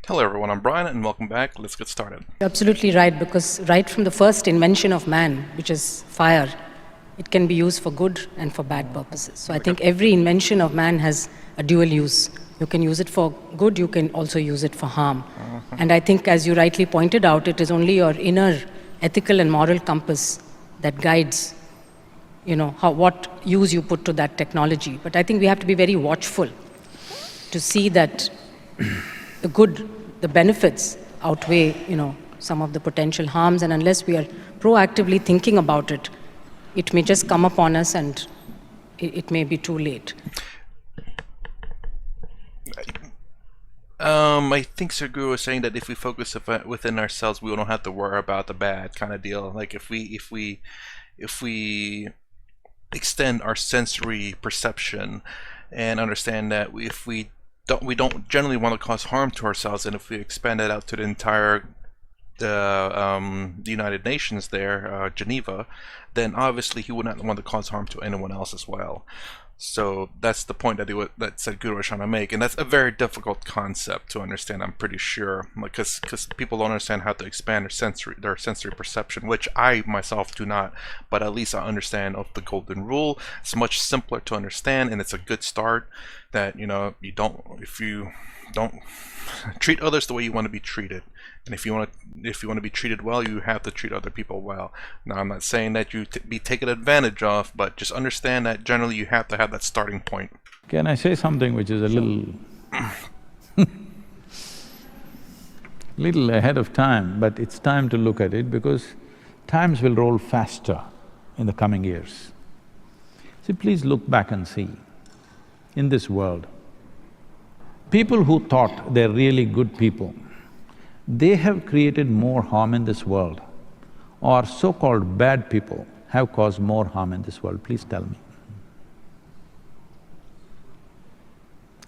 Hello everyone, I'm Brian and welcome back. Let's get started. You're absolutely right, because right from the first invention of man, which is fire, it can be used for good and for bad purposes. So I think every invention of man has a dual use. You can use it for good, you can also use it for harm. And I think, as you rightly pointed out, it is only your inner ethical and moral compass that guides, what use you put to that technology. But I think we have to be very watchful to see that the benefits outweigh, some of the potential harms, and unless we are proactively thinking about it, it may just come upon us and it may be too late. I think Sadhguru was saying that if we focus within ourselves, we don't have to worry about the bad kind of deal. Like if we extend our sensory perception and understand that we don't generally want to cause harm to ourselves, and if we expand that out to the entire the United Nations there, Geneva, then obviously he would not want to cause harm to anyone else as well. So that's the point that Sadhguru was trying to make, and that's a very difficult concept to understand, I'm pretty sure, because people don't understand how to expand their sensory perception, which I myself do not, but at least I understand of the golden rule. It's much simpler to understand, and it's a good start that, if you don't treat others the way you want to be treated, and if you want to be treated well, you have to treat other people well. Now, I'm not saying that you be taken advantage of, but just understand that generally you have to have that starting point. Can I say something which is a little ahead of time, but it's time to look at it because times will roll faster in the coming years. See, please look back and see, in this world, people who thought they're really good people, they have created more harm in this world, or so-called bad people have caused more harm in this world. Please tell me.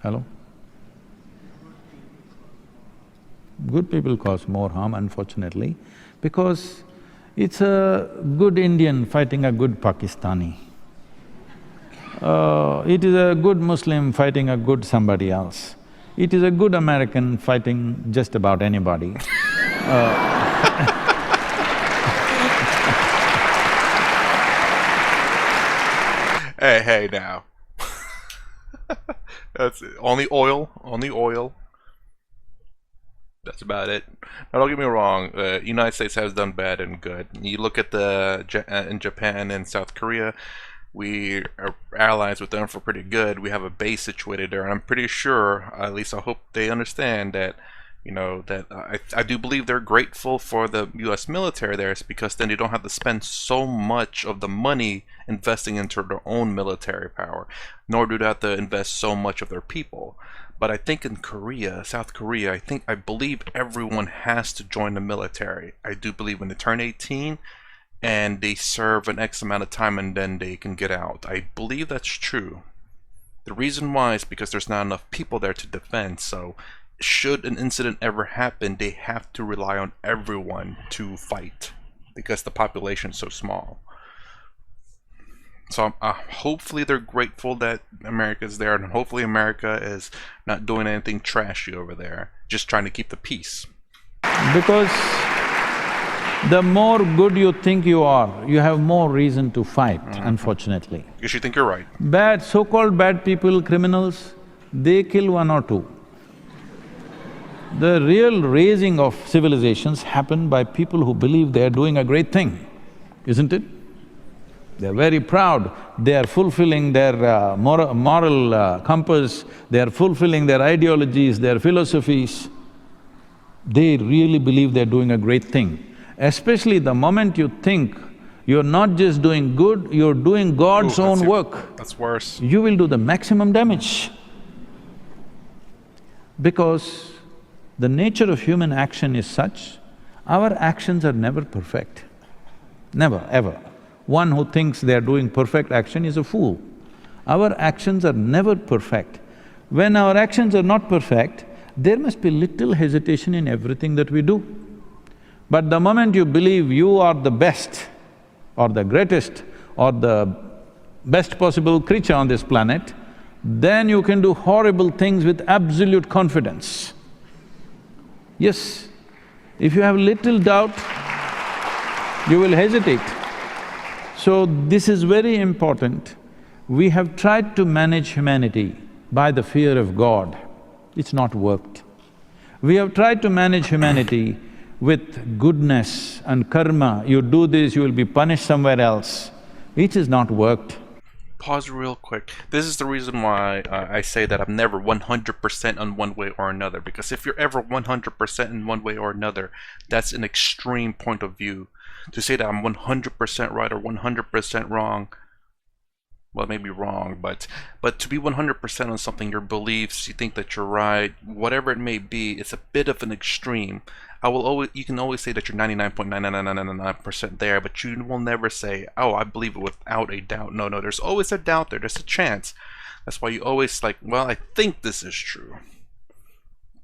Hello? Good people cause more harm, unfortunately, because it's a good Indian fighting a good Pakistani. It is a good Muslim fighting a good somebody else. It is a good American fighting just about anybody. Hey now. That's it. Only oil. That's about it. Now, don't get me wrong, United States has done bad and good. You look at in Japan and South Korea, we are allies with them for pretty good. We have a base situated there, and I'm pretty sure, at least I hope they understand that, I do believe they're grateful for the U.S. military there, because then they don't have to spend so much of the money investing into their own military power, nor do they have to invest so much of their people. But I think in South Korea, I believe everyone has to join the military. I do believe when they turn 18, and they serve an X amount of time and then they can get out. I believe that's true. The reason why is because there's not enough people there to defend, so should an incident ever happen, they have to rely on everyone to fight because the population is so small. So hopefully they're grateful that America's there, and hopefully America is not doing anything trashy over there, just trying to keep the peace. Because the more good you think you are, you have more reason to fight, unfortunately. Because you think you're right. So-called bad people, criminals, they kill one or two. The real raising of civilizations happen by people who believe they're doing a great thing, isn't it? They're very proud, they are fulfilling their moral compass, they are fulfilling their ideologies, their philosophies. They really believe they're doing a great thing. Especially the moment you think you're not just doing good, you're doing God's own work. That's worse. You will do the maximum damage. Because the nature of human action is such, our actions are never perfect. Never, ever. One who thinks they are doing perfect action is a fool. Our actions are never perfect. When our actions are not perfect, there must be little hesitation in everything that we do. But the moment you believe you are the best, or the greatest, or the best possible creature on this planet, then you can do horrible things with absolute confidence. Yes, if you have little doubt, you will hesitate. So this is very important. We have tried to manage humanity by the fear of God. It's not worked. We have tried to manage humanity with goodness and karma. You do this, you will be punished somewhere else. It has not worked. Pause real quick. This is the reason why I say that I'm never 100% on one way or another, because if you're ever 100% in one way or another, that's an extreme point of view. To say that I'm 100% right or 100% wrong, well, it may be wrong, but to be 100% on something, your beliefs, you think that you're right, whatever it may be, it's a bit of an extreme. You can always say that you're 99.99999% there, but you will never say, oh, I believe it without a doubt. No, there's always a doubt there, there's a chance. That's why you always like, well, I think this is true.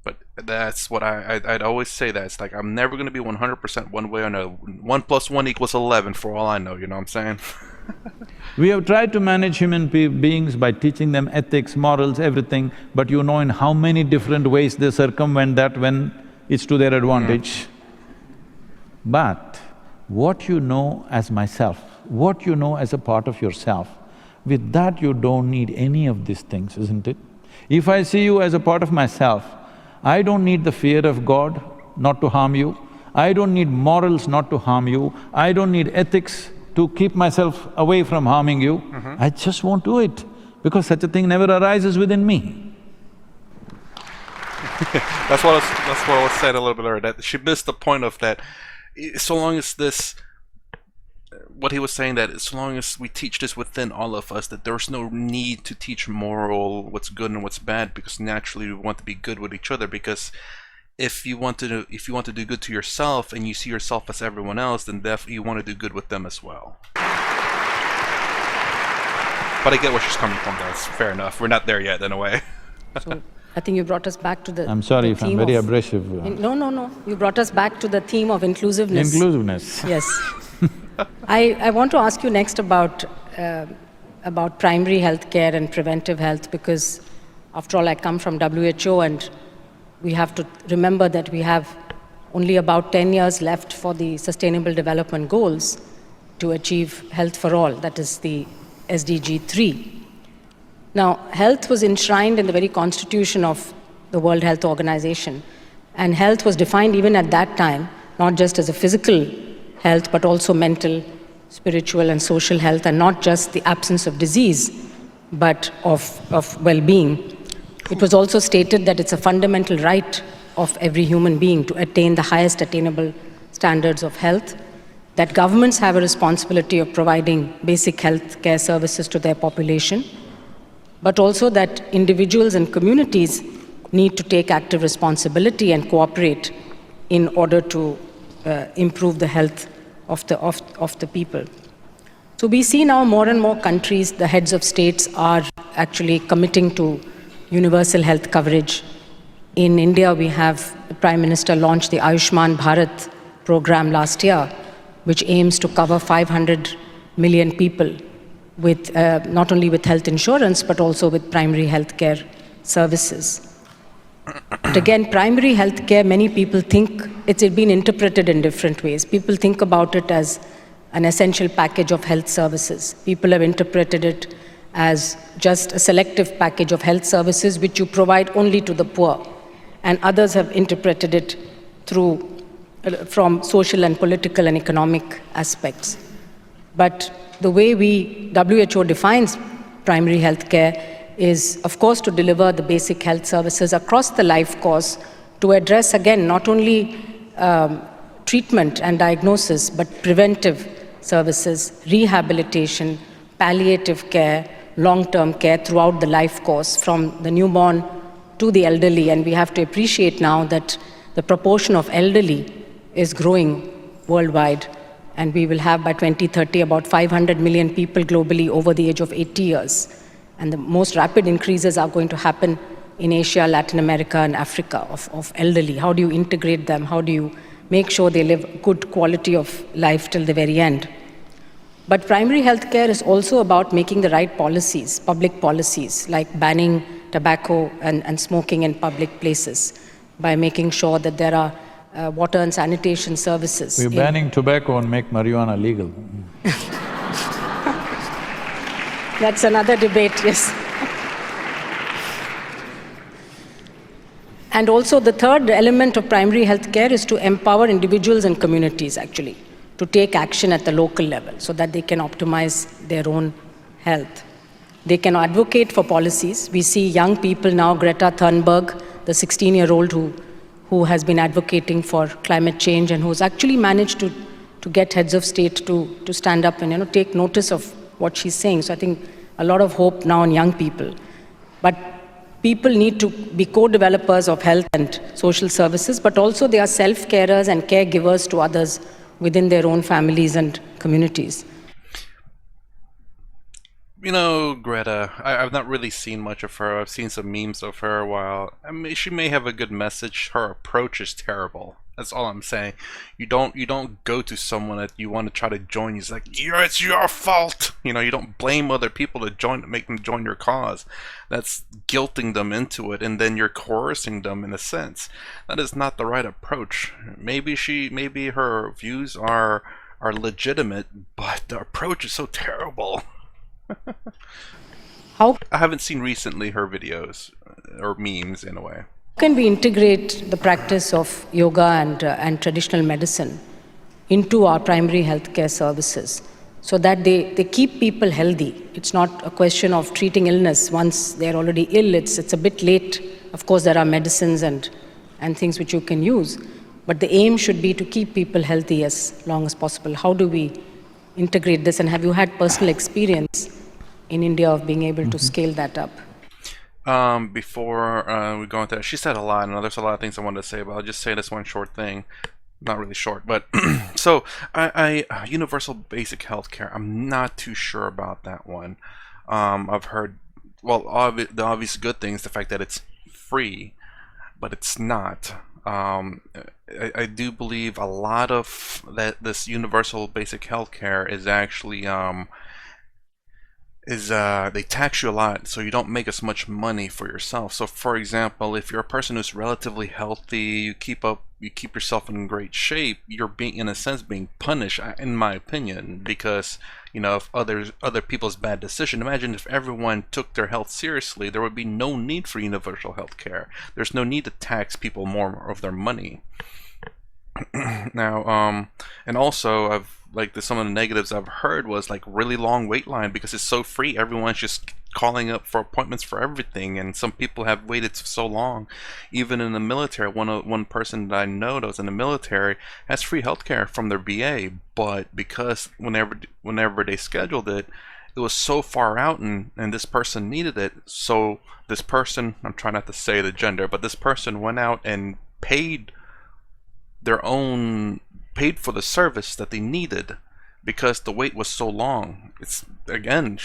But that's what I'd always say that. It's like, I'm never going to be 100% one way or another. 1 + 1 = 11 for all I know, you know what I'm saying? We have tried to manage human beings by teaching them ethics, morals, everything, but you know in how many different ways they circumvent that when it's to their advantage. But what you know as myself, what you know as a part of yourself, with that you don't need any of these things, isn't it? If I see you as a part of myself, I don't need the fear of God not to harm you, I don't need morals not to harm you, I don't need ethics to keep myself away from harming you. I just won't do it, because such a thing never arises within me. That's what was said a little bit earlier, that she missed the point of that. So long as this, what he was saying, that so long as we teach this within all of us, that there's no need to teach moral, what's good and what's bad, because naturally we want to be good with each other. Because if you want to do good to yourself and you see yourself as everyone else, then definitely you want to do good with them as well. But I get where she's coming from. That's fair enough. We're not there yet, in a way. So I think you brought us back to the… I'm sorry if I'm very abrasive. No. You brought us back to the theme of inclusiveness. Inclusiveness. Yes. I want to ask you next about primary health care and preventive health, because after all I come from WHO, and we have to remember that we have only about 10 years left for the Sustainable Development Goals to achieve health for all, that is the SDG 3. Now, health was enshrined in the very constitution of the World Health Organization, and health was defined even at that time, not just as a physical health, but also mental, spiritual and social health, and not just the absence of disease, but of well-being. It was also stated that it's a fundamental right of every human being to attain the highest attainable standards of health, that governments have a responsibility of providing basic health care services to their population, but also that individuals and communities need to take active responsibility and cooperate in order to improve the health of the people. So we see now more and more countries, the heads of states are actually committing to universal health coverage. In India, we have the Prime Minister launched the Ayushman Bharat program last year, which aims to cover 500 million people with not only with health insurance, but also with primary health care services. But again, primary health care, many people think it's been interpreted in different ways. People think about it as an essential package of health services. People have interpreted it as just a selective package of health services which you provide only to the poor. And others have interpreted it from social and political and economic aspects. But the way WHO defines primary health care is, of course, to deliver the basic health services across the life course to address, again, not only treatment and diagnosis, but preventive services, rehabilitation, palliative care, long-term care throughout the life course, from the newborn to the elderly. And we have to appreciate now that the proportion of elderly is growing worldwide. And we will have by 2030 about 500 million people globally over the age of 80 years. And the most rapid increases are going to happen in Asia, Latin America, and Africa of elderly. How do you integrate them? How do you make sure they live good quality of life till the very end? But primary health care is also about making the right policies, public policies, like banning tobacco and smoking in public places, by making sure that there are water and sanitation services. We're banning tobacco and make marijuana legal. That's another debate, yes. And also the third element of primary health care is to empower individuals and communities, actually, to take action at the local level so that they can optimize their own health. They can advocate for policies. We see young people now, Greta Thunberg, the 16-year-old who has been advocating for climate change and who's actually managed to get heads of state to stand up and take notice of what she's saying. So I think a lot of hope now in young people. But people need to be co-developers of health and social services, but also they are self-carers and caregivers to others within their own families and communities. Greta, I've not really seen much of her. I've seen some memes of her a while. I mean, she may have a good message. Her approach is terrible. That's all I'm saying. You don't go to someone that you want to try to join. It's like, it's your fault. You don't blame other people to make them join your cause. That's guilting them into it, and then you're coercing them in a sense. That is not the right approach. Maybe her views are legitimate, but the approach is so terrible. How I haven't seen recently her videos or memes in a way. can we integrate the practice of yoga and traditional medicine into our primary healthcare services so that they keep people healthy? It's not a question of treating illness once they're already ill. It's a bit late. Of course, there are medicines and things which you can use, but the aim should be to keep people healthy as long as possible. How do we integrate this, and have you had personal experience in India of being able to scale that up? Before we go into that, she said a lot, and there's a lot of things I wanted to say, but I'll just say this one short thing. Not really short, but so I universal basic healthcare, I'm not too sure about that one. I've heard, well, the obvious good things, the fact that it's free, but it's not. I do believe a lot of this universal basic healthcare is actually they tax you a lot, so you don't make as much money for yourself. So for example, if you're a person who's relatively healthy, you keep yourself in great shape, you're being, in a sense, being punished, in my opinion, because of other people's bad decision. Imagine if everyone took their health seriously, there would be no need for universal health care. There's no need to tax people more of their money. Now, and also some of the negatives I've heard was like really long wait line because it's so free. Everyone's just calling up for appointments for everything, and some people have waited so long. Even in the military, one person that I know that was in the military has free healthcare from their VA, but because whenever they scheduled it, it was so far out, and this person needed it. So this person, I'm trying not to say the gender, but this person went out and paid for the service that they needed because the wait was so long. It's, again,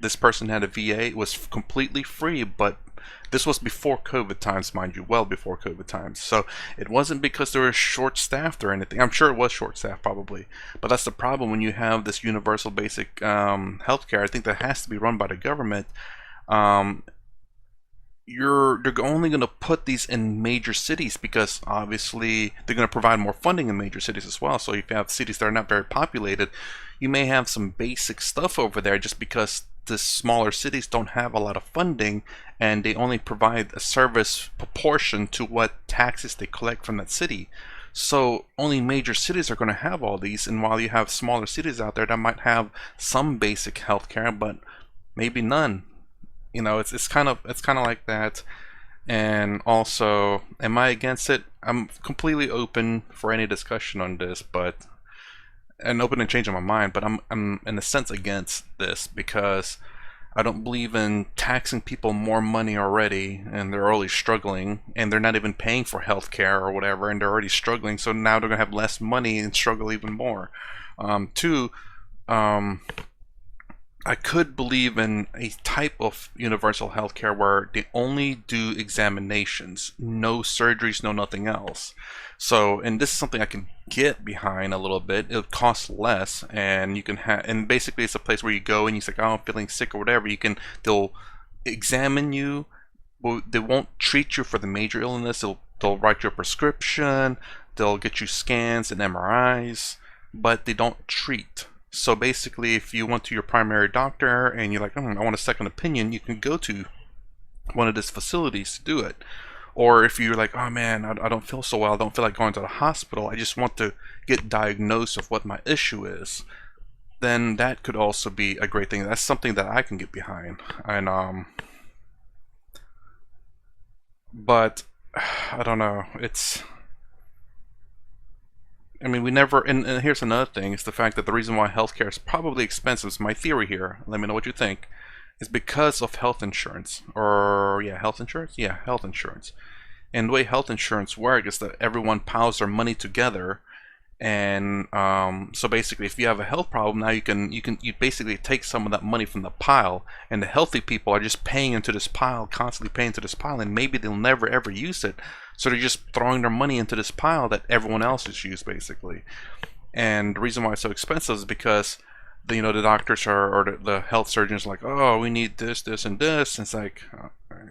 this person had a VA, it was completely free, but this was before COVID times, mind you, well before COVID times. So it wasn't because they were short-staffed or anything. I'm sure it was short-staffed probably, but that's the problem when you have this universal basic healthcare. I think that has to be run by the government. They're only going to put these in major cities because obviously they're going to provide more funding in major cities as well. So if you have cities that are not very populated, you may have some basic stuff over there just because the smaller cities don't have a lot of funding and they only provide a service proportion to what taxes they collect from that city. So only major cities are going to have all these, and while you have smaller cities out there that might have some basic healthcare but maybe none. It's kind of like that. And also, am I against it? I'm completely open for any discussion on this, and open to changing my mind. But I'm in a sense against this because I don't believe in taxing people more money already, and they're already struggling, and they're not even paying for healthcare or whatever, and they're already struggling. So now they're gonna have less money and struggle even more. Two. I could believe in a type of universal healthcare where they only do examinations, no surgeries, no nothing else. So, and this is something I can get behind a little bit. It costs less, and you can and basically it's a place where you go and you say, oh, I'm feeling sick or whatever. They'll examine you. Well, they won't treat you for the major illness. They'll They'll write you a prescription, they'll get you scans and MRIs, but they don't treat. So basically, if you went to your primary doctor and you're like, I want a second opinion, you can go to one of these facilities to do it. Or if you're like, oh man, I don't feel so well, I don't feel like going to the hospital, I just want to get diagnosed of what my issue is, then that could also be a great thing. That's something that I can get behind. And but I don't know. I mean, we never. And here's another thing: is the fact that the reason why healthcare is probably expensive. Is my theory here. Let me know what you think. Is because of health insurance, or yeah, health insurance. Yeah, health insurance. And the way health insurance works is that everyone piles their money together, and so basically, if you have a health problem, now you basically take some of that money from the pile, and the healthy people are just paying into this pile, constantly paying into this pile, and maybe they'll never ever use it, so they're just throwing their money into this pile that everyone else has used, basically. And the reason why it's so expensive is because the doctors or the health surgeons are like, oh, we need this, this, and this. And it's like,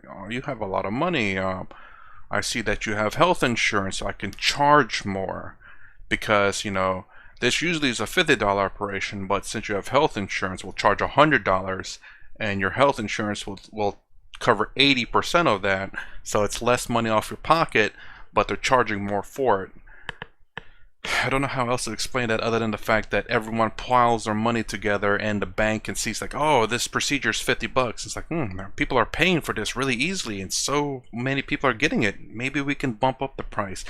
oh, you have a lot of money. I see that you have health insurance, so I can charge more. Because, this usually is a $50 operation, but since you have health insurance, we'll charge $100, and your health insurance will cover 80% of that, so it's less money off your pocket, but they're charging more for it. I don't know how else to explain that other than the fact that everyone piles their money together, and the bank can see, it's like, oh, this procedure is $50. It's like, people are paying for this really easily, and so many people are getting it. Maybe we can bump up the price.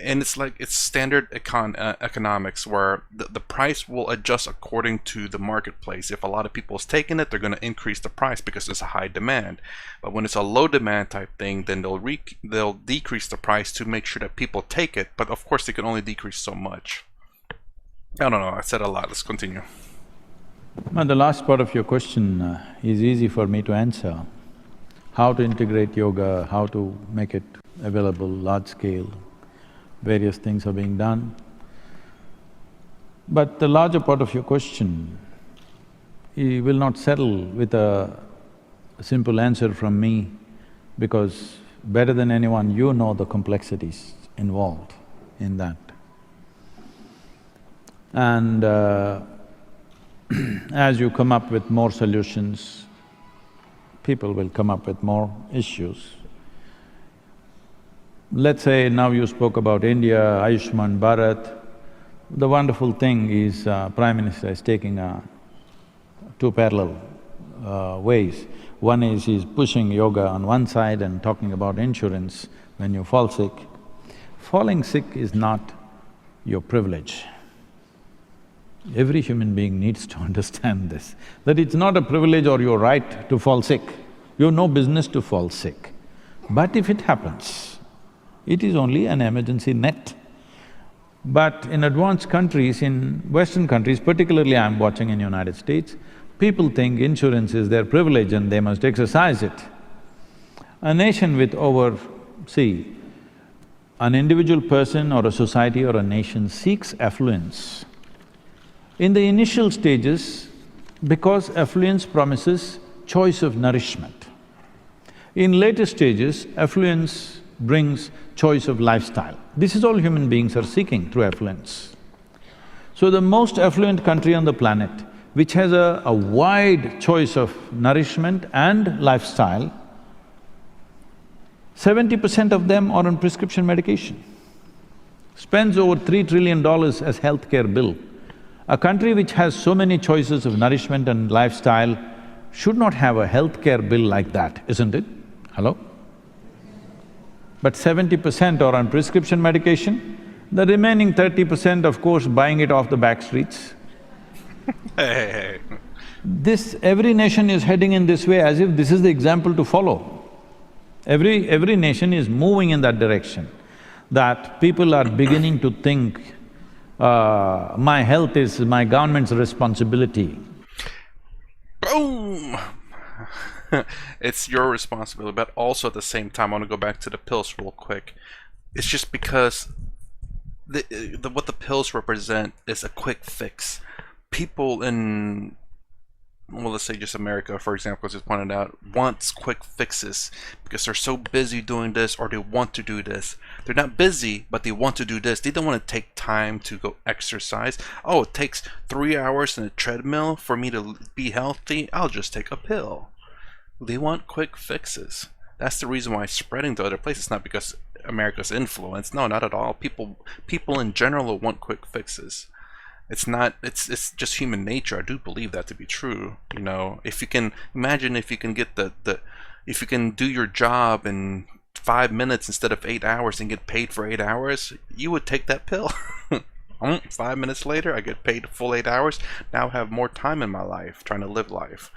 And it's like, it's standard economics where the price will adjust according to the marketplace. If a lot of people is taking it, they're going to increase the price because there's a high demand. But when it's a low demand type thing, then they'll decrease the price to make sure that people take it. But of course, they can only decrease so much. I don't know, I said a lot. Let's continue. Now, the last part of your question is easy for me to answer. How to integrate yoga, how to make it available large scale. Various things are being done. But the larger part of your question, you will not settle with a simple answer from me, because better than anyone, you know the complexities involved in that. And as you come up with more solutions, people will come up with more issues. Let's say now you spoke about India, Ayushman Bharat. The wonderful thing is Prime Minister is taking two parallel ways. One is he's pushing yoga on one side and talking about insurance when you fall sick. Falling sick is not your privilege. Every human being needs to understand this, that it's not a privilege or your right to fall sick. You have no business to fall sick. But if it happens, it is only an emergency net. But in advanced countries, in Western countries, particularly I'm watching in United States, people think insurance is their privilege and they must exercise it. A nation with see, an individual person or a society or a nation seeks affluence. In the initial stages, because affluence promises choice of nourishment. In later stages, affluence brings choice of lifestyle. This is all human beings are seeking through affluence. So the most affluent country on the planet, which has a wide choice of nourishment and lifestyle, 70% of them are on prescription medication, spends over $3 trillion as healthcare bill. A country which has so many choices of nourishment and lifestyle should not have a healthcare bill like that, isn't it? Hello? But 70% are on prescription medication, the remaining 30% of course buying it off the back streets. Hey. Every nation is heading in this way as if this is the example to follow. Every nation is moving in that direction, that people are beginning to think, my health is my government's responsibility. Boom! It's your responsibility, but also at the same time, I want to go back to the pills real quick. It's just because what the pills represent is a quick fix. People in well, let's say just America, for example, as you pointed out, wants quick fixes because they're so busy doing this, or they want to do this. They're not busy, but they want to do this. They don't want to take time to go exercise. Oh, it takes 3 hours in a treadmill for me to be healthy. I'll just take a pill. They want quick fixes. That's the reason why it's spreading to other places, not because America's influence. No, not at all. People in general want quick fixes. It's not, it's just human nature. I do believe that to be true. You know, if you can imagine, if you can get if you can do your job in 5 minutes instead of 8 hours and get paid for 8 hours, you would take that pill. 5 minutes later, I get paid full 8 hours. Now I have more time in my life trying to live life.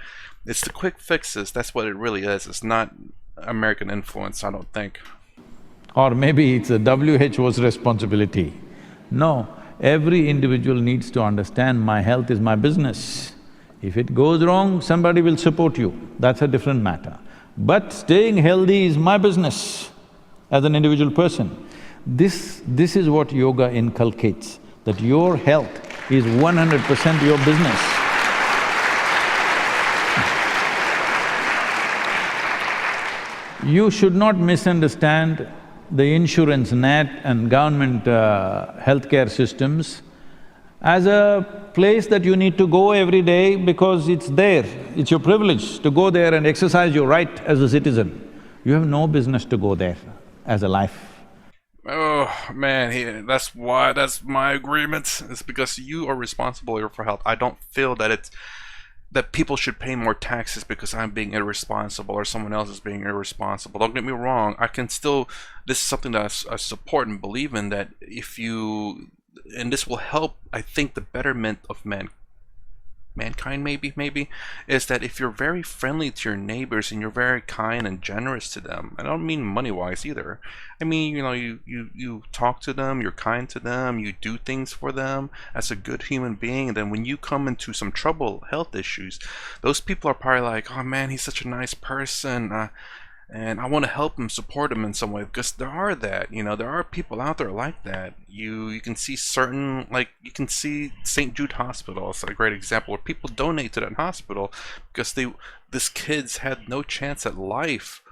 It's the quick fixes. That's what it really is. It's not American influence, I don't think. Or maybe it's the WHO's responsibility. No, every individual needs to understand my health is my business. If it goes wrong, somebody will support you, that's a different matter. But staying healthy is my business as an individual person. This is what yoga inculcates, that your health is 100% your business. You should not misunderstand the insurance net and government healthcare systems as a place that you need to go every day because it's there. It's your privilege to go there and exercise your right as a citizen. You have no business to go there as a life. Oh man, that's my agreement. It's because you are responsible for health. I don't feel that that people should pay more taxes because I'm being irresponsible or someone else is being irresponsible. Don't get me wrong, this is something that I support and believe in, that and this will help, I think, the betterment of mankind maybe, is that if you're very friendly to your neighbors and you're very kind and generous to them, I don't mean money-wise either, I mean, you know, you talk to them, you're kind to them, you do things for them as a good human being, and then when you come into some trouble, health issues, those people are probably like, oh man, he's such a nice person, and I want to help him, support him in some way, because there are people out there like that. You can see you can see St. Jude Hospital. It's a great example where people donate to that hospital because this kids had no chance at life,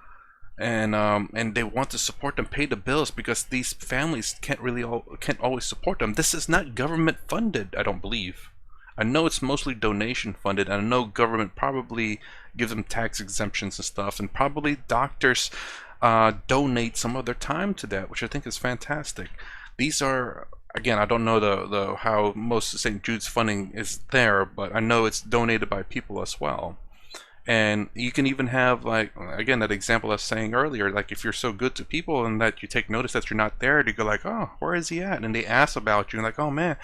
and they want to support them, pay the bills, because these families can't always support them. This is not government funded, I don't believe. I know it's mostly donation funded, and I know government probably gives them tax exemptions and stuff, and probably doctors donate some of their time to that, which I think is fantastic. These are, again, I don't know the how most of St. Jude's funding is there, but I know it's donated by people as well. And you can even have, like, again, that example I was saying earlier, like if you're so good to people and that you take notice that you're not there, you go like, oh, where is he at? And they ask about you, and like, oh man,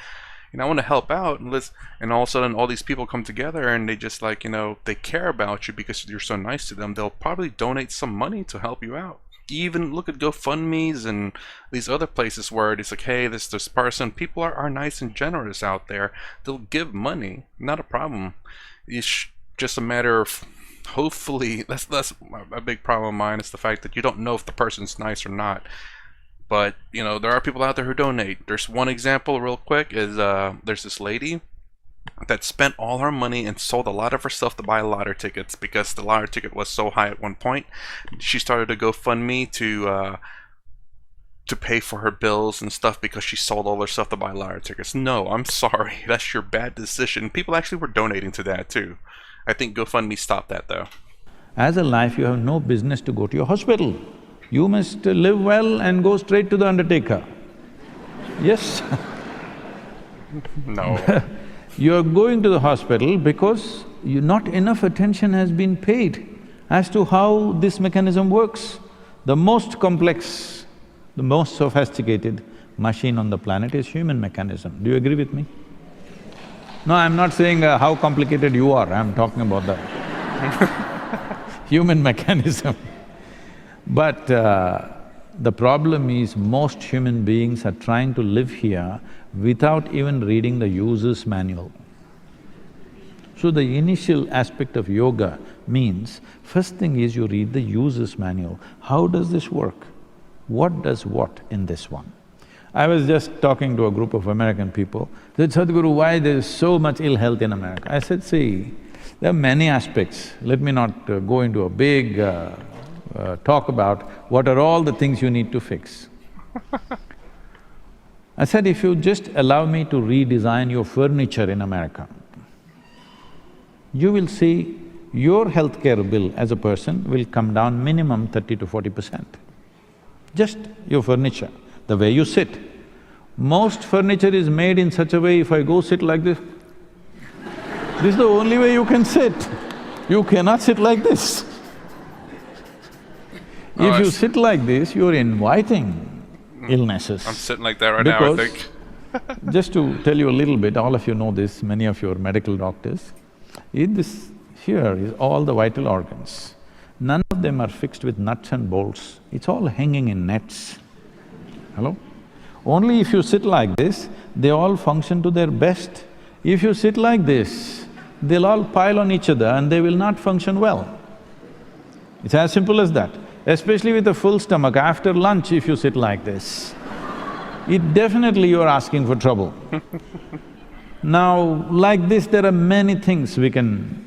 you know, I want to help out, and all of a sudden all these people come together and they just, like, you know, they care about you because you're so nice to them. They'll probably donate some money to help you out. You even look at GoFundMe's and these other places where it's like, hey, this person, people are nice and generous out there. They'll give money, not a problem. It's just a matter of, hopefully, that's a big problem of mine, is the fact that you don't know if the person's nice or not. But, you know, there are people out there who donate. There's one example real quick is there's this lady that spent all her money and sold a lot of her stuff to buy lottery tickets because the lottery ticket was so high at one point. She started a GoFundMe to pay for her bills and stuff because she sold all her stuff to buy lottery tickets. No, I'm sorry. That's your bad decision. People actually were donating to that too. I think GoFundMe stopped that though. As a life, you have no business to go to your hospital. You must live well and go straight to the undertaker. Yes? No. You're going to the hospital because not enough attention has been paid as to how this mechanism works. The most complex, the most sophisticated machine on the planet is human mechanism. Do you agree with me? No, I'm not saying how complicated you are, I'm talking about the human mechanism. But the problem is most human beings are trying to live here without even reading the user's manual. So the initial aspect of yoga means, first thing is you read the user's manual. How does this work? What does what in this one? I was just talking to a group of American people. They said, Sadhguru, why there is so much ill health in America? I said, see, There are many aspects. Let me not go into a big talk about what are all the things you need to fix. I said, if you just allow me to redesign your furniture in America, you will see your healthcare bill as a person will come down minimum 30 to 40%. Just your furniture, the way you sit. Most furniture is made in such a way, if I go sit like this is the only way you can sit. You cannot sit like this. If you sit like this, you're inviting illnesses. I'm sitting like that right now, I think. Just to tell you a little bit, all of you know this, many of you are medical doctors. This here is all the vital organs. None of them are fixed with nuts and bolts, it's all hanging in nets. Hello? Only if you sit like this, they all function to their best. If you sit like this, they'll all pile on each other and they will not function well. It's as simple as that. Especially with a full stomach, after lunch if you sit like this, it definitely you're asking for trouble. Now, like this, there are many things we can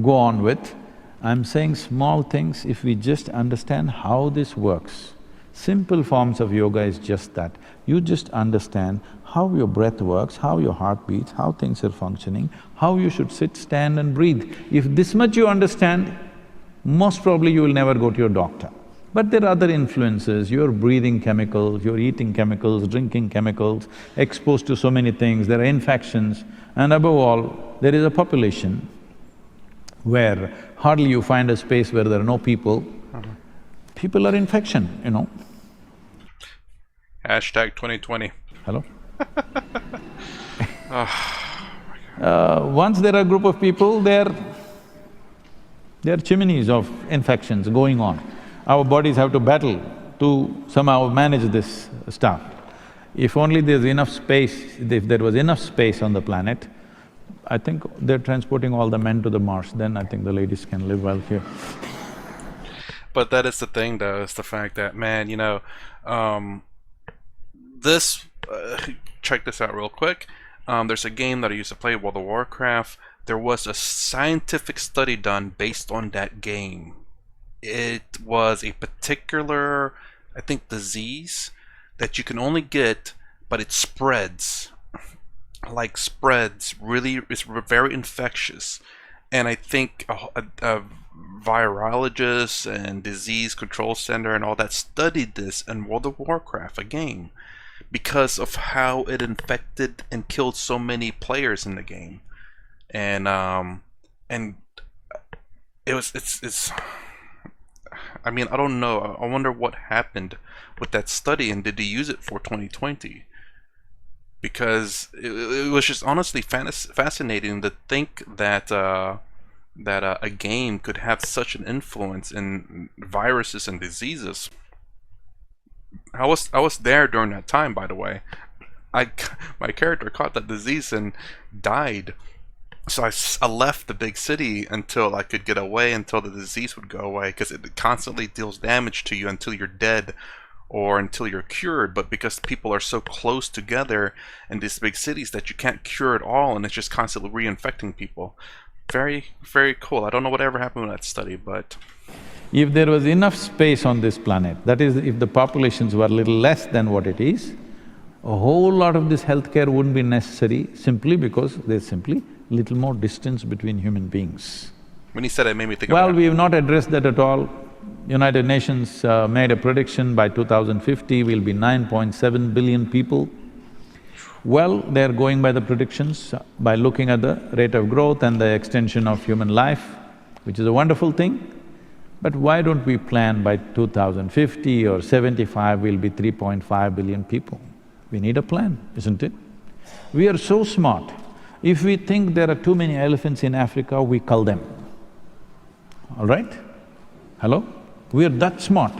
go on with. I'm saying small things, if we just understand how this works. Simple forms of yoga is just that. You just understand how your breath works, how your heart beats, how things are functioning, how you should sit, stand and breathe. If this much you understand, most probably you will never go to your doctor. But there are other influences, you're breathing chemicals, you're eating chemicals, drinking chemicals, exposed to so many things, there are infections, and above all, there is a population where hardly you find a space where there are no people. People are infection, you know. Hashtag 2020. Hello? Once there are a group of people, there are chimneys of infections going on. Our bodies have to battle to somehow manage this stuff. If only there's enough space, if there was enough space on the planet, I think they're transporting all the men to the Mars, then I think the ladies can live well here. But that is the thing though, is the fact that, man, you know, check this out real quick. There's a game that I used to play, World of Warcraft. There was a scientific study done based on that game. It was a particular, I think, disease that you can only get, but it spreads. Like spreads, really, it's very infectious. And I think a virologist and disease control center and all that studied this in World of Warcraft, a game, because of how it infected and killed so many players in the game. And it's I mean, I don't know. I wonder what happened with that study, and did they use it for 2020? Because it was just honestly fascinating to think that a game could have such an influence in viruses and diseases. I was there during that time, by the way. My character caught that disease and died. So I left the big city until I could get away, until the disease would go away, because it constantly deals damage to you until you're dead or until you're cured. But because people are so close together in these big cities that you can't cure it all, and it's just constantly reinfecting people. Very, very cool. I don't know whatever happened with that study, but… If there was enough space on this planet, that is, if the populations were a little less than what it is, a whole lot of this healthcare wouldn't be necessary, simply because there's simply little more distance between human beings. When you said it, made me think Well, we have not addressed that at all. United Nations made a prediction by 2050 we'll be 9.7 billion people. Well, they're going by the predictions, by looking at the rate of growth and the extension of human life, which is a wonderful thing. But why don't we plan by 2050 or 75 we'll be 3.5 billion people? We need a plan, isn't it? We are so smart. If we think there are too many elephants in Africa, we cull them. All right? Hello? We are that smart.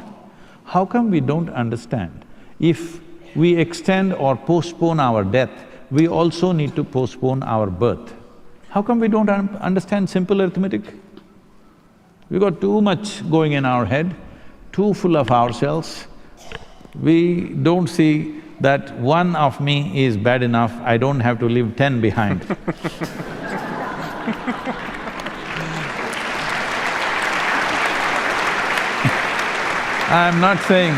How come we don't understand? If we extend or postpone our death, we also need to postpone our birth. How come we don't understand simple arithmetic? We got too much going in our head, too full of ourselves. We don't see that one of me is bad enough, I don't have to leave 10 behind. I'm not saying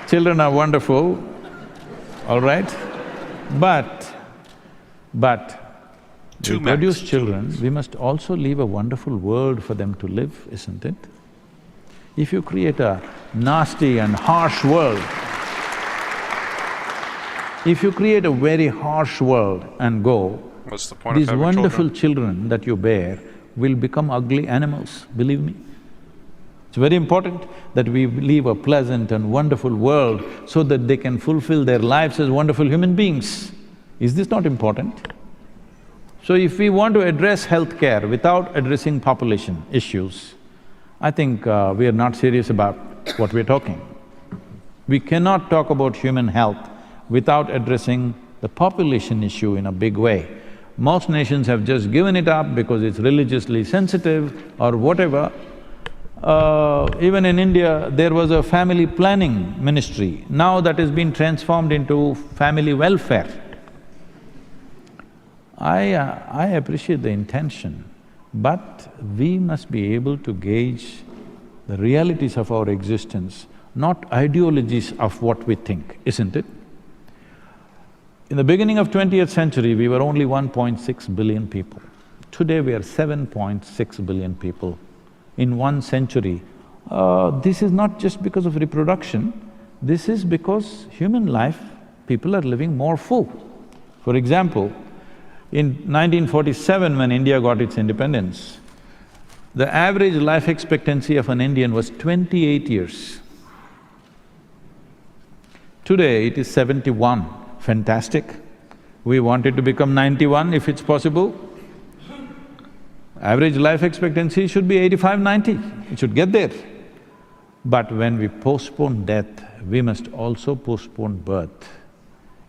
children are wonderful, all right? But Two we produce max. children, we must also leave a wonderful world for them to live, isn't it? If you create a nasty and harsh world, if you create a very harsh world and go, What's the point of these having wonderful children? children that you bear will become ugly animals, believe me. It's very important that we leave a pleasant and wonderful world so that they can fulfill their lives as wonderful human beings. Is this not important? So if we want to address healthcare without addressing population issues, I think we are not serious about what we're talking. We cannot talk about human health without addressing the population issue in a big way. Most nations have just given it up because it's religiously sensitive or whatever. Even in India, there was a family planning ministry. Now that has been transformed into family welfare. I appreciate the intention, but we must be able to gauge the realities of our existence, not ideologies of what we think, isn't it? In the beginning of 20th century, we were only 1.6 billion people. Today we are 7.6 billion people in 1 century. This is not just because of reproduction, this is because human life, people are living more full. For example, in 1947, when India got its independence, the average life expectancy of an Indian was 28 years. Today it is 71. Fantastic. We want it to become 91 if it's possible. Average life expectancy should be 85, 90, it should get there. But when we postpone death, we must also postpone birth.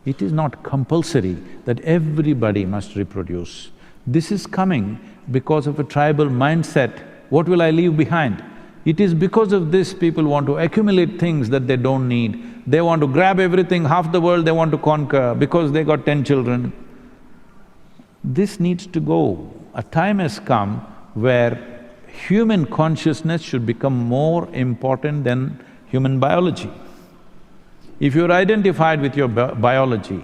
It is not compulsory that everybody must reproduce. This is coming because of a tribal mindset, what will I leave behind? It is because of this people want to accumulate things that they don't need. They want to grab everything, half the world they want to conquer because they got 10 children. This needs to go. A time has come where human consciousness should become more important than human biology. If you're identified with your biology,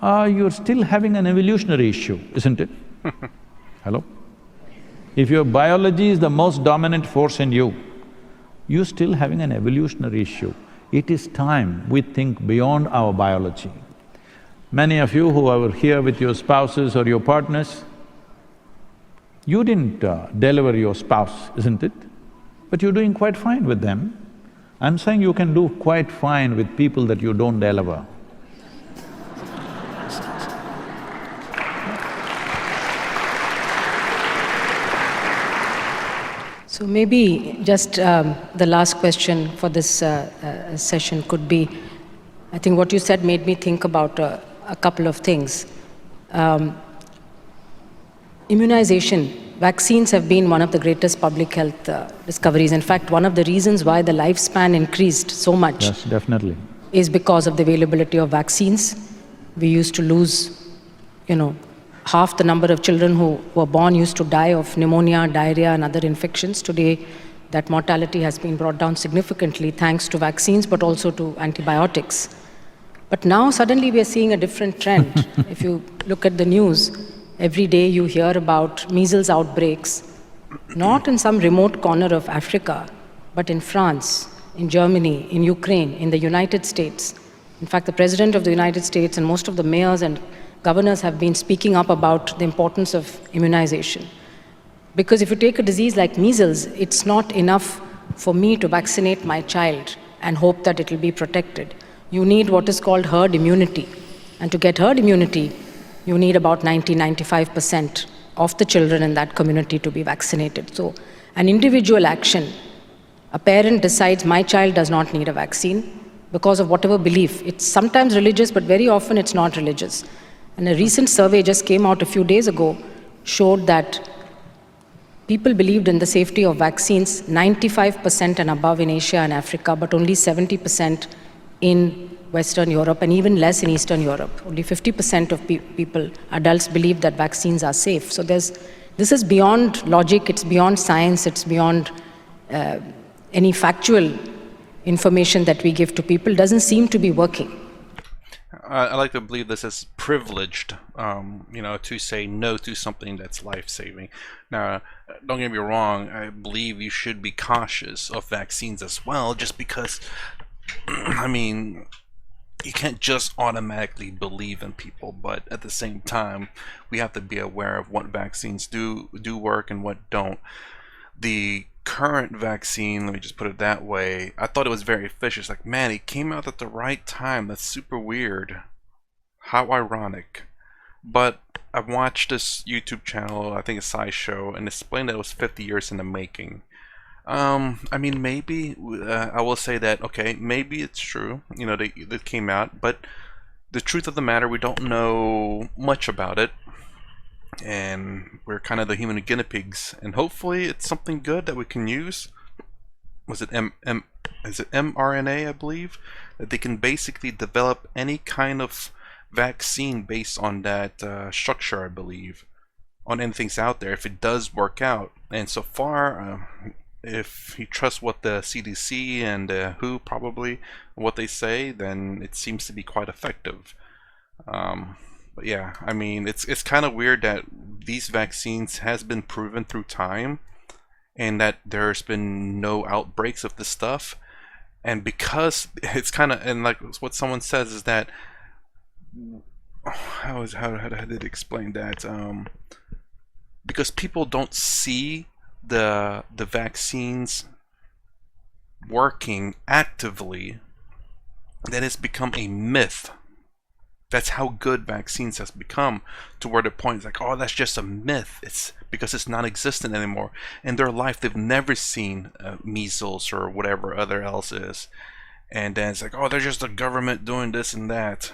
you're still having an evolutionary issue, isn't it? Hello? If your biology is the most dominant force in you, you're still having an evolutionary issue. It is time we think beyond our biology. Many of you who are here with your spouses or your partners, you didn't deliver your spouse, isn't it? But you're doing quite fine with them. I'm saying you can do quite fine with people that you don't deliver. So maybe just the last question for this session could be, I think what you said made me think about a couple of things. Immunization, vaccines have been one of the greatest public health discoveries. In fact, one of the reasons why the lifespan increased so much… Yes, definitely. …is because of the availability of vaccines. We used to lose, half the number of children who were born used to die of pneumonia, diarrhea and other infections. Today, that mortality has been brought down significantly thanks to vaccines, but also to antibiotics. But now suddenly we are seeing a different trend. If you look at the news, every day you hear about measles outbreaks, not in some remote corner of Africa, but in France, in Germany, in Ukraine, in the United States. In fact, the President of the United States and most of the mayors and governors have been speaking up about the importance of immunization. Because if you take a disease like measles, it's not enough for me to vaccinate my child and hope that it will be protected. You need what is called herd immunity. And to get herd immunity, you need about 90–95% of the children in that community to be vaccinated. So an individual action, a parent decides my child does not need a vaccine because of whatever belief. It's sometimes religious, but very often it's not religious. And a recent survey just came out a few days ago showed that people believed in the safety of vaccines 95% and above in Asia and Africa, but only 70% in Western Europe and even less in Eastern Europe. Only 50% of people, adults, believe that vaccines are safe. So this is beyond logic, it's beyond science, it's beyond any factual information that we give to people doesn't seem to be working. I like to believe this is privileged, to say no to something that's life-saving. Now, don't get me wrong, I believe you should be cautious of vaccines as well, just because, I mean, you can't just automatically believe in people, but at the same time, we have to be aware of what vaccines do work and what don't. The current vaccine, let me just put it that way, I thought it was very efficient. It's like, man, it came out at the right time. That's super weird. How ironic. But I watched this YouTube channel, I think a SciShow, and explained that it was 50 years in the making. I mean, maybe, I will say that, okay, maybe it's true, that came out, but the truth of the matter, we don't know much about it. And we're kind of the human guinea pigs, and hopefully it's something good that we can use. Was it mRNA, I believe, that they can basically develop any kind of vaccine based on that structure, I believe, on anything's out there, if it does work out. And so far, if you trust what the CDC and WHO probably what they say, then it seems to be quite effective. But yeah, I mean, it's kind of weird that these vaccines has been proven through time, and that there's been no outbreaks of this stuff. And because it's kind of, and like what someone says is that, how did it explain that? Because people don't see the vaccines working actively, that it's become a myth. That's how good vaccines has become, to where the point is like, oh, that's just a myth. It's because it's non-existent anymore. In their life, they've never seen measles or whatever other else is. And then it's like, oh, they're just the government doing this and that,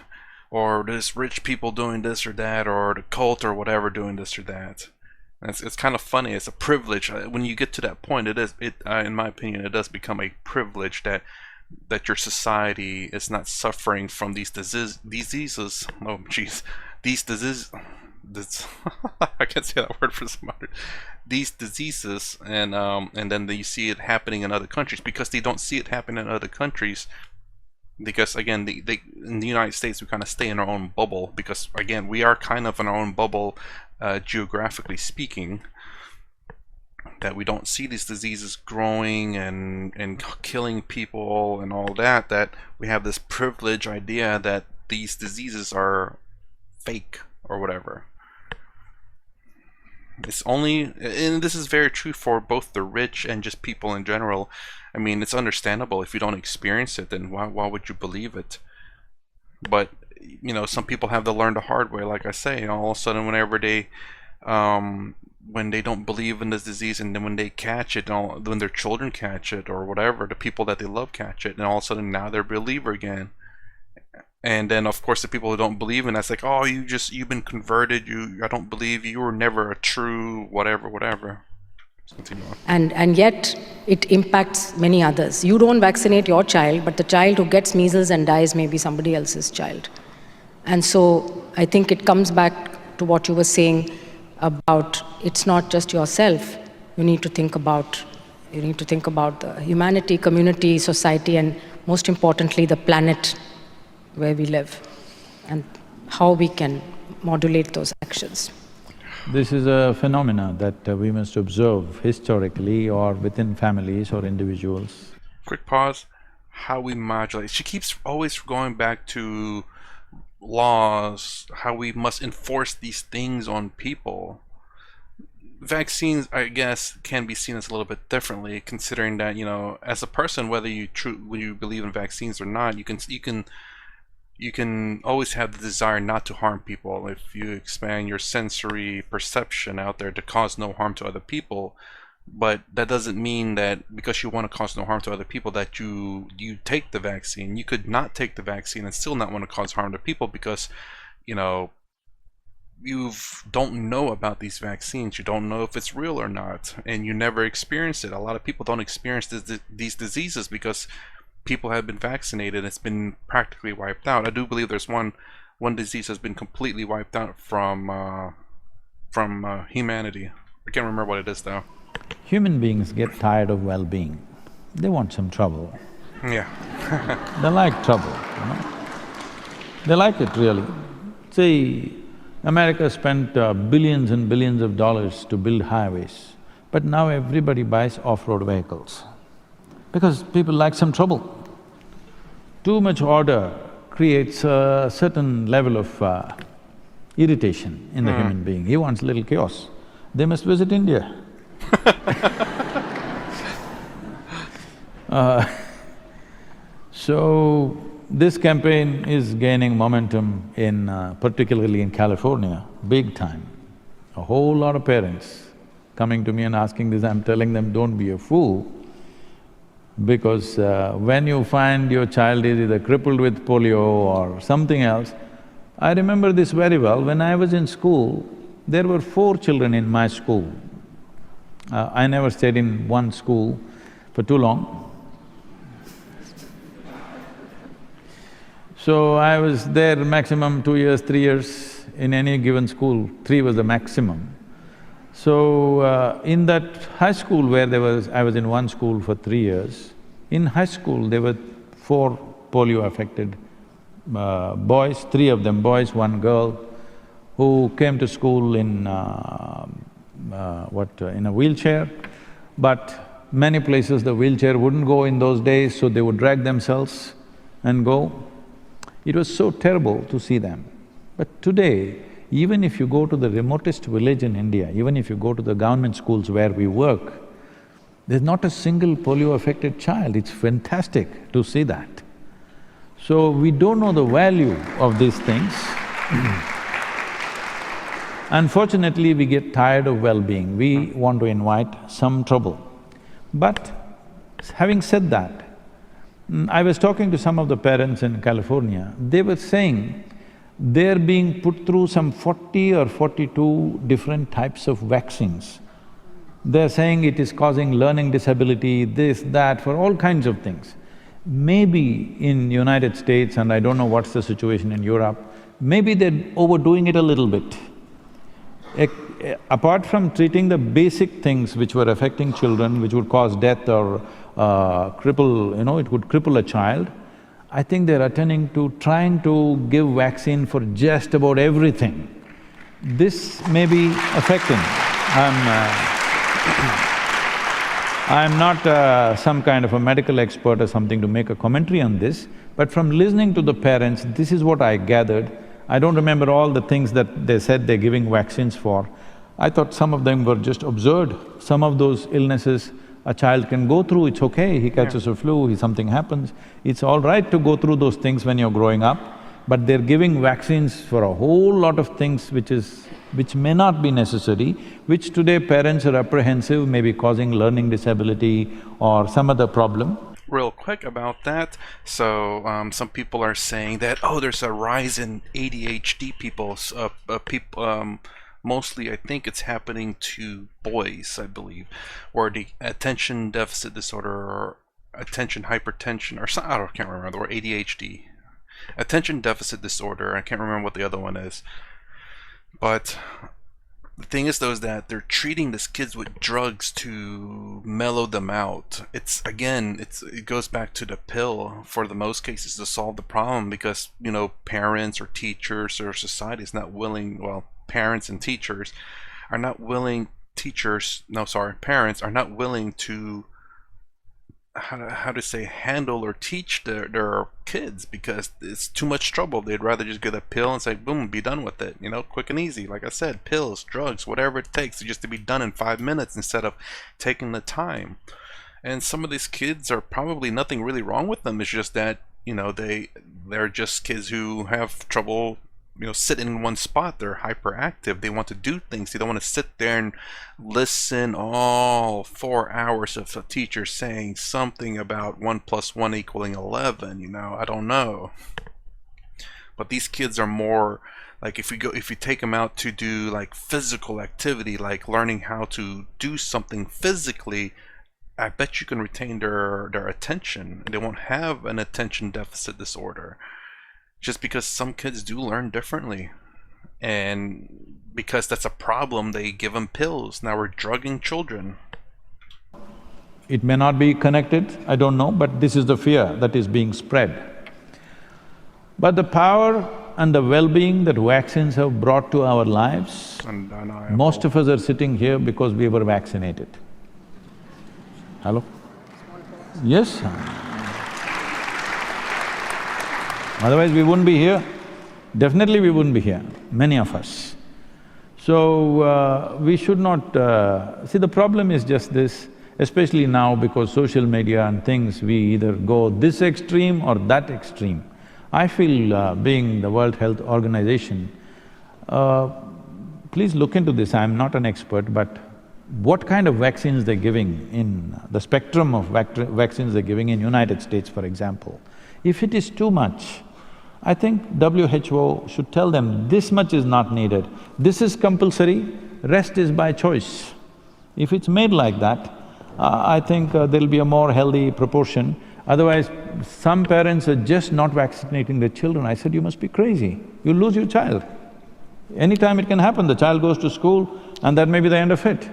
or this rich people doing this or that, or the cult or whatever doing this or that. And it's kind of funny. It's a privilege. When you get to that point, in my opinion, it does become a privilege that your society is not suffering from these diseases. Oh, jeez, these diseases. I can't say that word for some other. These diseases, and then you see it happening in other countries, because they don't see it happen in other countries. Because again, they in the United States, we kind of stay in our own bubble, because again, we are kind of in our own bubble, geographically speaking. That we don't see these diseases growing and killing people and all that, that we have this privileged idea that these diseases are fake or whatever. It's only, and this is very true for both the rich and just people in general. I mean, it's understandable. If you don't experience it, then why would you believe it? But, some people have to learn the hard way, like I say. All of a sudden, whenever they when they don't believe in this disease, and then when they catch it, when their children catch it or whatever, the people that they love catch it, and all of a sudden now they're a believer again. And then of course the people who don't believe in that's like, oh, you've been converted, I don't believe you were never a true whatever. Continue on. And yet it impacts many others. You don't vaccinate your child, but the child who gets measles and dies may be somebody else's child. And so I think it comes back to what you were saying about, it's not just yourself. You need to think about the humanity, community, society, and most importantly, the planet where we live, and how we can modulate those actions. This is a phenomena that we must observe historically, or within families or individuals. Quick pause. How we modulate. She keeps always going back to laws, how we must enforce these things on people. Vaccines, I guess, can be seen as a little bit differently, considering that, as a person, whether you believe in vaccines or not, you can always have the desire not to harm people. If you expand your sensory perception out there to cause no harm to other people, but that doesn't mean that because you want to cause no harm to other people that you take the vaccine. You could not take the vaccine and still not want to cause harm to people, because you don't know about these vaccines. You don't know if it's real or not, and you never experience it. A lot of people don't experience these diseases because people have been vaccinated. It's been practically wiped out. I do believe there's one disease has been completely wiped out from humanity. I can't remember what it is though. Human beings get tired of well-being. They want some trouble. Yeah. They like trouble, you know. They like it really. See, America spent billions and billions of dollars to build highways, but now everybody buys off-road vehicles because people like some trouble. Too much order creates a certain level of irritation in the human being. He wants little chaos. They must visit India. So, this campaign is gaining momentum particularly in California, big time. A whole lot of parents coming to me and asking this, I'm telling them, don't be a fool, because when you find your child is either crippled with polio or something else… I remember this very well, when I was in school, there were 4 children in my school. I never stayed in one school for too long. So I was there maximum 2 years, 3 years in any given school, 3 was the maximum. So in that high school where I was in one school for 3 years, in high school there were 4 polio affected boys, 3 of them boys, 1 girl, who came to school in in a wheelchair, but many places the wheelchair wouldn't go in those days, so they would drag themselves and go. It was so terrible to see them. But today, even if you go to the remotest village in India, even if you go to the government schools where we work, there's not a single polio-affected child. It's fantastic to see that. So, we don't know the value of these things. Unfortunately, we get tired of well-being. We want to invite some trouble. But having said that, I was talking to some of the parents in California, they were saying they're being put through some 40 or 42 different types of vaccines. They're saying it is causing learning disability, this, that, for all kinds of things. Maybe in United States, and I don't know what's the situation in Europe, maybe they're overdoing it a little bit. Apart from treating the basic things which were affecting children, which would cause death or cripple, it would cripple a child, I think they're attending to trying to give vaccine for just about everything. This may be affecting. I'm not some kind of a medical expert or something to make a commentary on this, but from listening to the parents, this is what I gathered. I don't remember all the things that they said they're giving vaccines for. I thought some of them were just absurd. Some of those illnesses a child can go through, it's okay, he catches a flu, something happens. It's all right to go through those things when you're growing up, but they're giving vaccines for a whole lot of things which may not be necessary, which today parents are apprehensive, maybe causing learning disability or some other problem. Real quick about that, so some people are saying that, oh, there's a rise in ADHD people, mostly I think it's happening to boys, I believe, or the attention deficit disorder or attention hypertension or something, I can't remember, or ADHD. Attention deficit disorder, I can't remember what the other one is. But the thing is, though, is that they're treating these kids with drugs to mellow them out. It goes back to the pill for the most cases to solve the problem, because, parents or teachers or society is not willing, well, parents and teachers are not willing, parents are not willing to handle or teach their kids, because it's too much trouble. They'd rather just get a pill and say, boom, be done with it, quick and easy. Like I said, pills, drugs, whatever it takes just to be done in 5 minutes instead of taking the time. And some of these kids are probably nothing really wrong with them. It's just that, they're just kids who have trouble sitting in one spot. They're hyperactive. They want to do things. They don't want to sit there and listen all 4 hours of a teacher saying something about 1 + 1 = 11. I don't know. But these kids are more like, if you take them out to do like physical activity, like learning how to do something physically, I bet you can retain their attention. They won't have an attention deficit disorder. Just because some kids do learn differently, and because that's a problem, they give them pills. Now we're drugging children. It may not be connected, I don't know, but this is the fear that is being spread. But the power and the well-being that vaccines have brought to our lives, Undeniable. most of us are sitting here because we were vaccinated. Hello? Yes? Otherwise we wouldn't be here. Definitely we wouldn't be here, many of us. So, we should not… see, the problem is just this, especially now because social media and things, we either go this extreme or that extreme. I feel, being the World Health Organization, please look into this, I'm not an expert, but what kind of vaccines they're giving in… the spectrum of vaccines they're giving in United States, for example. If it is too much, I think WHO should tell them this much is not needed, this is compulsory, rest is by choice. If it's made like that, I think there'll be a more healthy proportion. Otherwise, some parents are just not vaccinating their children. I said, you must be crazy, you'll lose your child. Anytime it can happen, the child goes to school and that may be the end of it.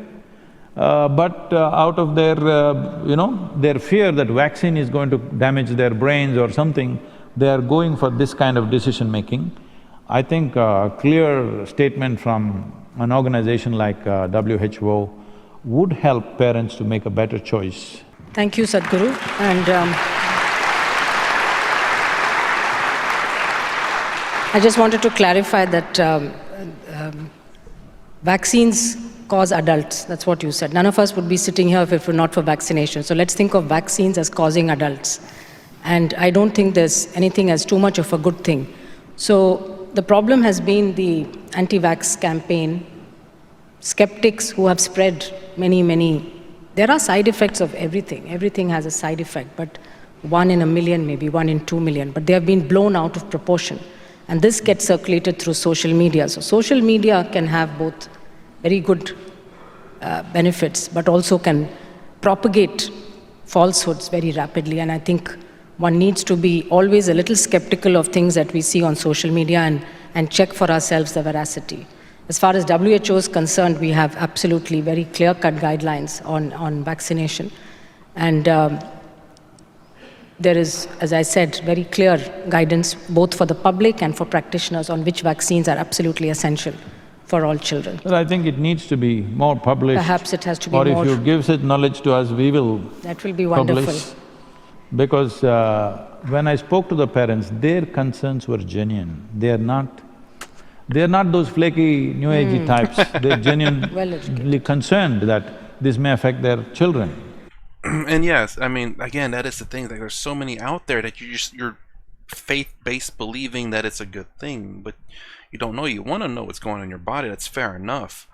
But out of their, their fear that vaccine is going to damage their brains or something, they are going for this kind of decision-making. I think a clear statement from an organization like WHO would help parents to make a better choice. Thank you, Sadhguru. And I just wanted to clarify that vaccines cause adults, that's what you said. None of us would be sitting here if it were not for vaccination. So let's think of vaccines as causing adults. And I don't think there's anything as too much of a good thing. So the problem has been the anti-vax campaign, skeptics who have spread many… There are side effects of everything. Everything has a side effect, but 1 in a million, maybe 1 in 2 million, but they have been blown out of proportion. And this gets circulated through social media. So social media can have both very good benefits, but also can propagate falsehoods very rapidly. And I think one needs to be always a little skeptical of things that we see on social media and check for ourselves the veracity. As far as WHO is concerned, we have absolutely very clear-cut guidelines on vaccination. And there is, as I said, very clear guidance both for the public and for practitioners on which vaccines are absolutely essential for all children. But I think it needs to be more published. Perhaps it has to be or more… if you give such knowledge to us, we will That will be wonderful. publish. Because when I spoke to the parents, their concerns were genuine. They're not those flaky, new agey types. They're genuinely concerned that this may affect their children. And yes, I mean, again, that is the thing, like there's so many out there that you're faith-based believing that it's a good thing, but you don't know, you want to know what's going on in your body, that's fair enough.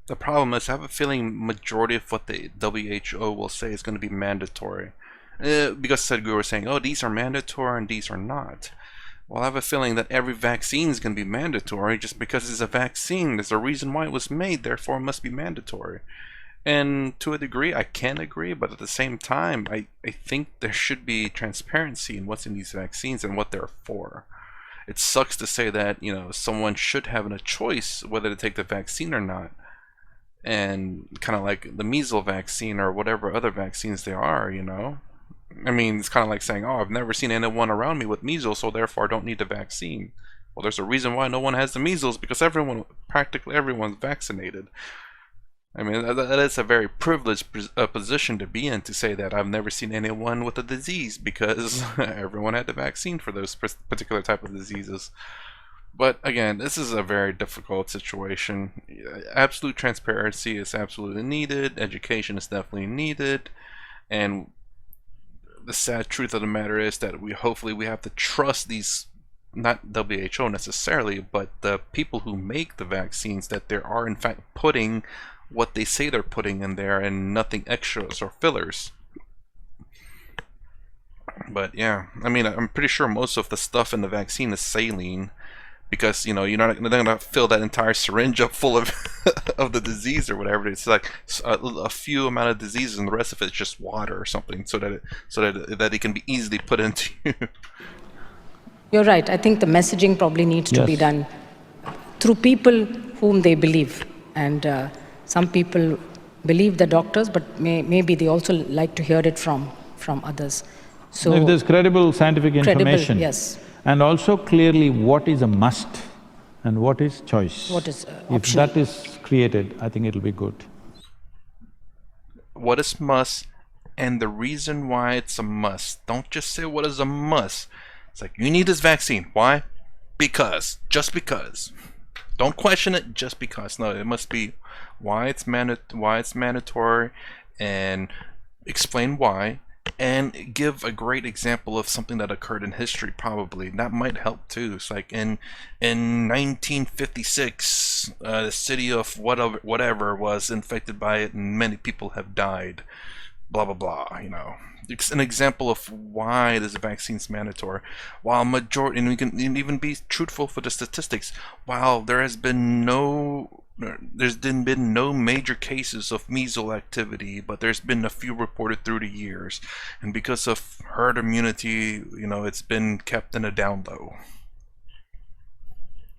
The problem is, I have a feeling majority of what the WHO will say is going to be mandatory. Because Sadhguru was saying, oh, these are mandatory and these are not. Well, I have a feeling that every vaccine is going to be mandatory just because it's a vaccine. There's a reason why it was made, therefore it must be mandatory. And to a degree, I can agree, but at the same time, I think there should be transparency in what's in these vaccines and what they're for. It sucks to say that, someone should have a choice whether to take the vaccine or not. And kind of like the measles vaccine or whatever other vaccines there are, I mean, it's kind of like saying, oh, I've never seen anyone around me with measles, so therefore I don't need the vaccine. Well, there's a reason why no one has the measles, because practically everyone's vaccinated. I mean, that is a very privileged position to be in, to say that I've never seen anyone with a disease, because everyone had the vaccine for those particular type of diseases. But again, this is a very difficult situation. Absolute transparency is absolutely needed. Education is definitely needed. And the sad truth of the matter is that hopefully we have to trust these, not WHO necessarily, but the people who make the vaccines, that they are in fact putting what they say they're putting in there and nothing extras or fillers. But yeah, I mean, I'm pretty sure most of the stuff in the vaccine is saline, because they're not gonna fill that entire syringe up full of of the disease or whatever. It's like a few amount of diseases, and the rest of it is just water or something, so that it can be easily put into you. You're right. I think the messaging probably needs to be done through people whom they believe, and some people believe the doctors, but maybe they also like to hear it from others. So if there's credible scientific information, yes. and also clearly what is a must and what is choice. What is If optional. that is created, I think it'll be good. What is must and the reason why it's a must. Don't just say what is a must. It's like, you need this vaccine. Why? Because. Just because. Don't question it just because. No, it must be why it's mandatory, and explain why, and give a great example of something that occurred in history. Probably that might help too. It's like in 1956, the city of whatever was infected by it, and many people have died. Blah blah blah. You know, it's an example of why this vaccine's mandatory. While majority, and we can even be truthful for the statistics. While there's been no major cases of measles activity, but there's been a few reported through the years, and because of herd immunity, you know, it's been kept in a down low.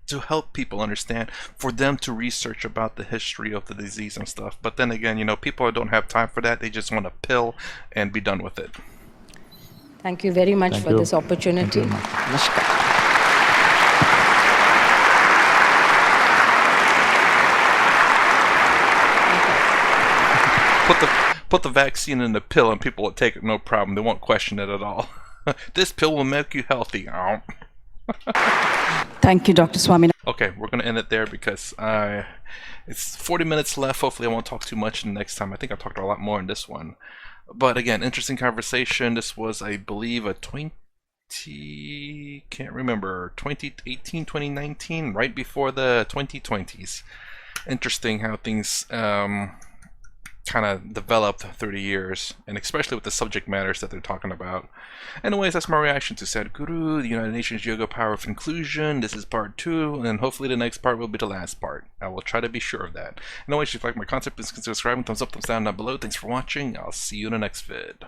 To help people understand, for them to research about the history of the disease and stuff. But then again, you know, people don't have time for that. They just want a pill and be done with it. Thank you very much for this opportunity. Thank you very much. Namaskar. Put the vaccine in the pill and people will take it no problem. They won't question it at all. This pill will make you healthy. Thank you, Dr. Swami. Okay, we're going to end it there because it's 40 minutes left. Hopefully I won't talk too much next time. I think I talked a lot more in this one. But again, interesting conversation. This was, I believe, a 2018, 2019, right before the 2020s. Interesting how things kind of developed through the years, and especially with the subject matters that they're talking about. Anyways, that's my reaction to Sadhguru, the United Nations Yoga Power of Inclusion. This is part 2, and hopefully the next part will be the last part. I will try to be sure of that. Anyways, if you like my content, please consider subscribing, thumbs up, thumbs down below. Thanks for watching. I'll see you in the next vid.